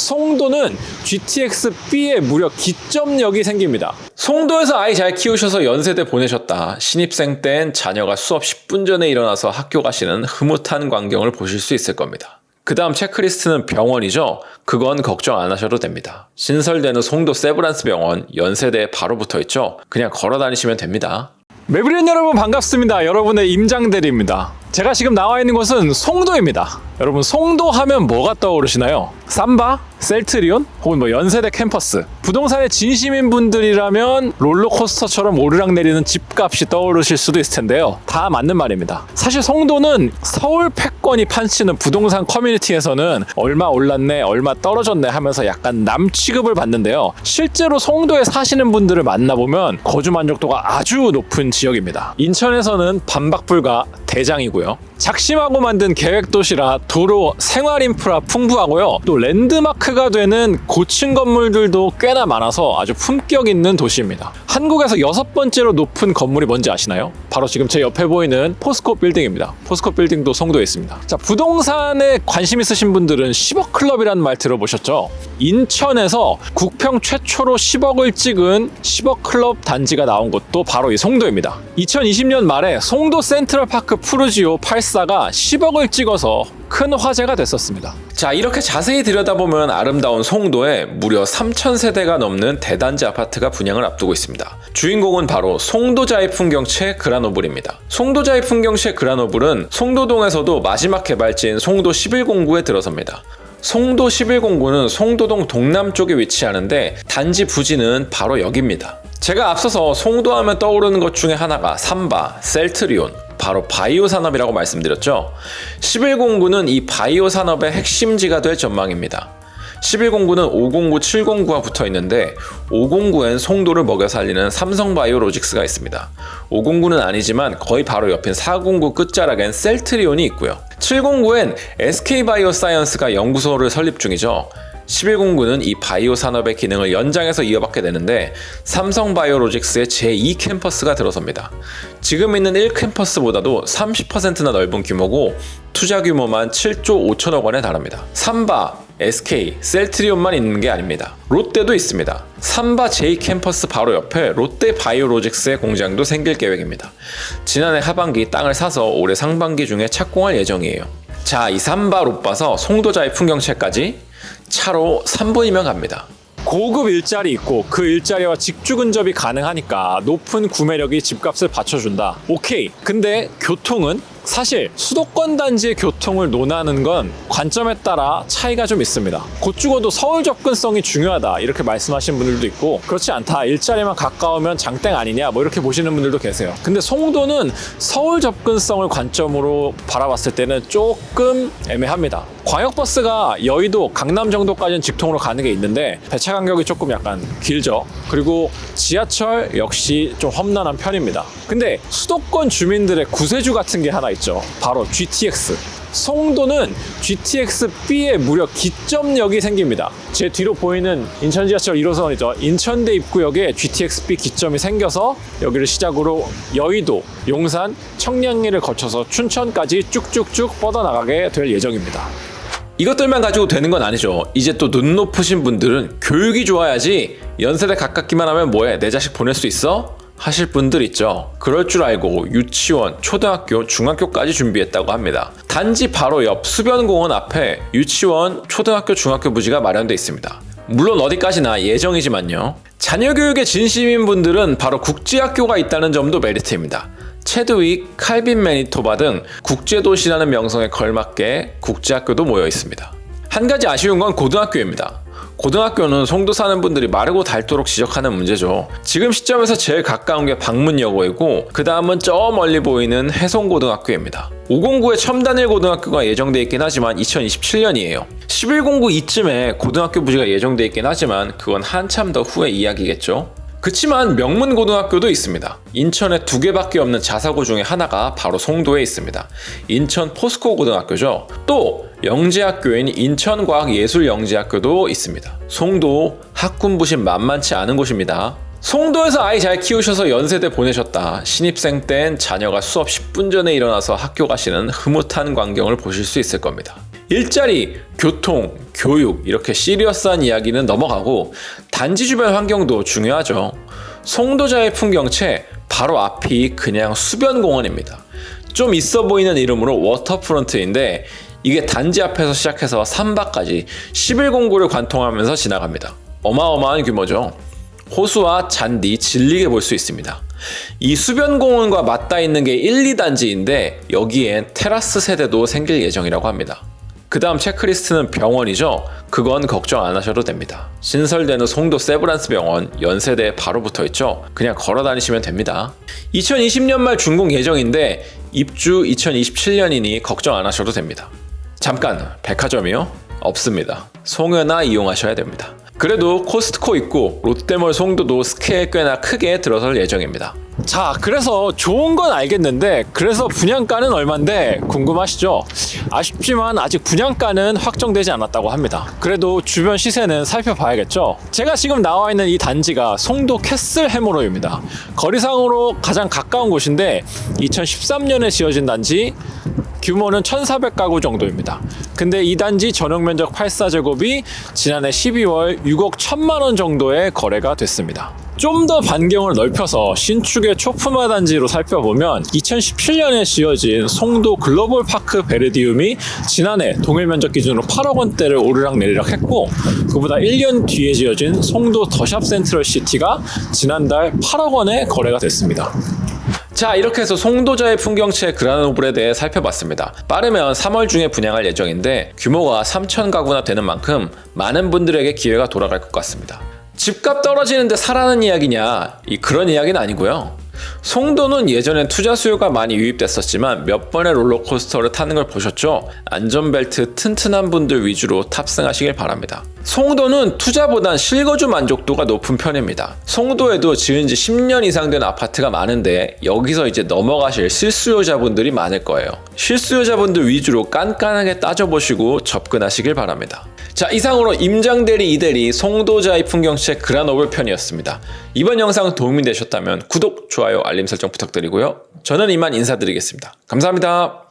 송도는 GTX-B에 무려 기점역이 생깁니다. 송도에서 아이 잘 키우셔서 연세대 보내셨다. 신입생 땐 자녀가 수업 10분 전에 일어나서 학교 가시는 흐뭇한 광경을 보실 수 있을 겁니다. 그 다음 체크리스트는 병원이죠. 그건 걱정 안 하셔도 됩니다. 신설되는 송도 세브란스 병원 연세대에 바로 붙어있죠. 그냥 걸어 다니시면 됩니다. 매브리온 여러분 반갑습니다. 여러분의 임장대리입니다. 제가 지금 나와 있는 곳은 송도입니다. 여러분 송도 하면 뭐가 떠오르시나요? 삼바? 셀트리온? 혹은 연세대 캠퍼스. 부동산의 진심인 분들이라면 롤러코스터처럼 오르락내리는 집값이 떠오르실 수도 있을 텐데요. 다 맞는 말입니다. 사실 송도는 서울 패권이 판치는 부동산 커뮤니티에서는 얼마 올랐네, 얼마 떨어졌네 하면서 약간 남 취급을 받는데요. 실제로 송도에 사시는 분들을 만나보면 거주 만족도가 아주 높은 지역입니다. 인천에서는 반박불가 대장이고요. 작심하고 만든 계획도시라 도로, 생활인프라 풍부하고요. 또 랜드마크가 되는 고층 건물들도 꽤나 많아서 아주 품격 있는 도시입니다. 한국에서 6번째로 높은 건물이 뭔지 아시나요? 바로 지금 제 옆에 보이는 포스코 빌딩입니다. 포스코 빌딩도 송도에 있습니다. 자, 부동산에 관심 있으신 분들은 10억 클럽이라는 말 들어보셨죠? 인천에서 국평 최초로 10억을 찍은 10억 클럽 단지가 나온 곳도 바로 이 송도입니다. 2020년 말에 송도 센트럴파크 푸르지오 84가 10억을 찍어서 큰 화제가 됐었습니다. 자, 이렇게 자세히 들여다보면 아름다운 송도에 무려 3,000세대가 넘는 대단지 아파트가 분양을 앞두고 있습니다. 주인공은 바로 송도자이 풍경채 그라노블입니다. 송도자이 풍경채 그라노블은 송도동에서도 마지막 개발지인 송도 1109에 들어섭니다. 송도 1109는 송도동 동남쪽에 위치하는데 단지 부지는 바로 여기입니다. 제가 앞서서 송도하면 떠오르는 것 중에 하나가 삼바, 셀트리온, 바로 바이오 산업이라고 말씀드렸죠. 1109는 이 바이오 산업의 핵심지가 될 전망입니다. 1109는 509, 709와 붙어 있는데 509엔 송도를 먹여 살리는 삼성바이오로직스가 있습니다. 509는 아니지만 거의 바로 옆인 409 끝자락엔 셀트리온이 있고요. 709엔 SK바이오사이언스가 연구소를 설립 중이죠. 1109는 이 바이오 산업의 기능을 연장해서 이어받게 되는데 삼성바이오로직스의 제2 캠퍼스가 들어섭니다. 지금 있는 1캠퍼스보다도 30%나 넓은 규모고 투자 규모만 7조 5천억 원에 달합니다. 삼바, SK, 셀트리온만 있는 게 아닙니다. 롯데도 있습니다. 삼바 제2캠퍼스 바로 옆에 롯데바이오로직스의 공장도 생길 계획입니다. 지난해 하반기 땅을 사서 올해 상반기 중에 착공할 예정이에요. 자, 이 삼바 롯바서 송도자의 풍경채까지 차로 3분이면 갑니다. 고급 일자리 있고 그 일자리와 직주 근접이 가능하니까 높은 구매력이 집값을 받쳐준다. 오케이. 근데 교통은? 사실 수도권 단지의 교통을 논하는 건 관점에 따라 차이가 좀 있습니다. 곧 죽어도 서울 접근성이 중요하다 이렇게 말씀하시는 분들도 있고, 그렇지 않다, 일자리만 가까우면 장땡 아니냐 이렇게 보시는 분들도 계세요. 근데 송도는 서울 접근성을 관점으로 바라봤을 때는 조금 애매합니다. 광역버스가 여의도, 강남 정도까지는 직통으로 가는 게 있는데 배차 간격이 조금 약간 길죠. 그리고 지하철 역시 좀 험난한 편입니다. 근데 수도권 주민들의 구세주 같은 게 하나 있죠. 바로 GTX. 송도는 GTX-B에 무려 기점역이 생깁니다. 제 뒤로 보이는 인천 지하철 1호선이죠. 인천대 입구역에 GTX-B 기점이 생겨서 여기를 시작으로 여의도, 용산, 청량리를 거쳐서 춘천까지 쭉쭉쭉 뻗어나가게 될 예정입니다. 이것들만 가지고 되는 건 아니죠. 이제 또 눈 높으신 분들은 교육이 좋아야지, 연세대 가깝기만 하면 뭐해, 내 자식 보낼 수 있어? 하실 분들 있죠. 그럴 줄 알고 유치원, 초등학교, 중학교까지 준비했다고 합니다. 단지 바로 옆 수변공원 앞에 유치원, 초등학교, 중학교 부지가 마련되어 있습니다. 물론 어디까지나 예정이지만요. 자녀 교육에 진심인 분들은 바로 국제학교가 있다는 점도 메리트입니다. 체드윅, 칼빈 매니토바 등 국제도시라는 명성에 걸맞게 국제학교도 모여 있습니다. 한 가지 아쉬운 건 고등학교입니다. 고등학교는 송도 사는 분들이 마르고 닳도록 지적하는 문제죠. 지금 시점에서 제일 가까운 게 방문여고이고 그 다음은 저 멀리 보이는 해송고등학교입니다. 509에 첨단일 고등학교가 예정돼 있긴 하지만 2027년이에요. 1109 이쯤에 고등학교 부지가 예정돼 있긴 하지만 그건 한참 더 후의 이야기겠죠. 그치만 명문고등학교도 있습니다. 인천에 2개밖에 없는 자사고 중에 하나가 바로 송도에 있습니다. 인천 포스코 고등학교죠. 또 영재학교인 인천과학예술영재학교도 있습니다. 송도 학군부심 만만치 않은 곳입니다. 송도에서 아이 잘 키우셔서 연세대 보내셨다. 신입생 땐 자녀가 수업 10분 전에 일어나서 학교 가시는 흐뭇한 광경을 보실 수 있을 겁니다. 일자리, 교통, 교육 이렇게 시리어스한 이야기는 넘어가고 단지 주변 환경도 중요하죠. 송도자의 풍경채 바로 앞이 그냥 수변공원입니다. 좀 있어 보이는 이름으로 워터프론트인데 이게 단지 앞에서 시작해서 삼바까지 11공구를 관통하면서 지나갑니다. 어마어마한 규모죠. 호수와 잔디 질리게 볼 수 있습니다. 이 수변공원과 맞닿아 있는 게 1, 2단지인데 여기엔 테라스 세대도 생길 예정이라고 합니다. 그 다음 체크리스트는 병원이죠. 그건 걱정 안 하셔도 됩니다. 신설되는 송도 세브란스 병원 연세대에 바로 붙어있죠. 그냥 걸어 다니시면 됩니다. 2020년 말 준공 예정인데 입주 2027년이니 걱정 안 하셔도 됩니다. 잠깐, 백화점이요? 없습니다. 송여나 이용하셔야 됩니다. 그래도 코스트코 있고 롯데몰 송도도 스케일 꽤나 크게 들어설 예정입니다. 자, 그래서 좋은 건 알겠는데 그래서 분양가는 얼만데 궁금하시죠? 아쉽지만 아직 분양가는 확정되지 않았다고 합니다. 그래도 주변 시세는 살펴봐야겠죠? 제가 지금 나와 있는 이 단지가 송도 캐슬 해머로입니다. 거리상으로 가장 가까운 곳인데 2013년에 지어진 단지, 규모는 1,400가구 정도입니다. 근데 이 단지 전용 면적 84제곱이 지난해 12월 6억 1천만 원 정도의 거래가 됐습니다. 좀 더 반경을 넓혀서 신축의 초품화 단지로 살펴보면 2017년에 지어진 송도 글로벌 파크 베르디움이 지난해 동일 면적 기준으로 8억 원대를 오르락내리락 했고, 그보다 1년 뒤에 지어진 송도 더샵 센트럴 시티가 지난달 8억 원에 거래가 됐습니다. 자, 이렇게 해서 송도자의 풍경채 그라노블에 대해 살펴봤습니다. 빠르면 3월 중에 분양할 예정인데 규모가 3,000가구나 되는 만큼 많은 분들에게 기회가 돌아갈 것 같습니다. 집값 떨어지는데 사라는 이야기냐? 그런 이야기는 아니고요. 송도는 예전엔 투자 수요가 많이 유입됐었지만 몇 번의 롤러코스터를 타는 걸 보셨죠? 안전벨트 튼튼한 분들 위주로 탑승하시길 바랍니다. 송도는 투자보단 실거주 만족도가 높은 편입니다. 송도에도 지은 지 10년 이상 된 아파트가 많은데 여기서 이제 넘어가실 실수요자분들이 많을 거예요. 실수요자분들 위주로 깐깐하게 따져보시고 접근하시길 바랍니다. 자, 이상으로 임장대리 이대리 송도자의 풍경채 그라노블 편이었습니다. 이번 영상 도움이 되셨다면 구독, 좋아요, 알림 설정 부탁드리고요. 저는 이만 인사드리겠습니다. 감사합니다.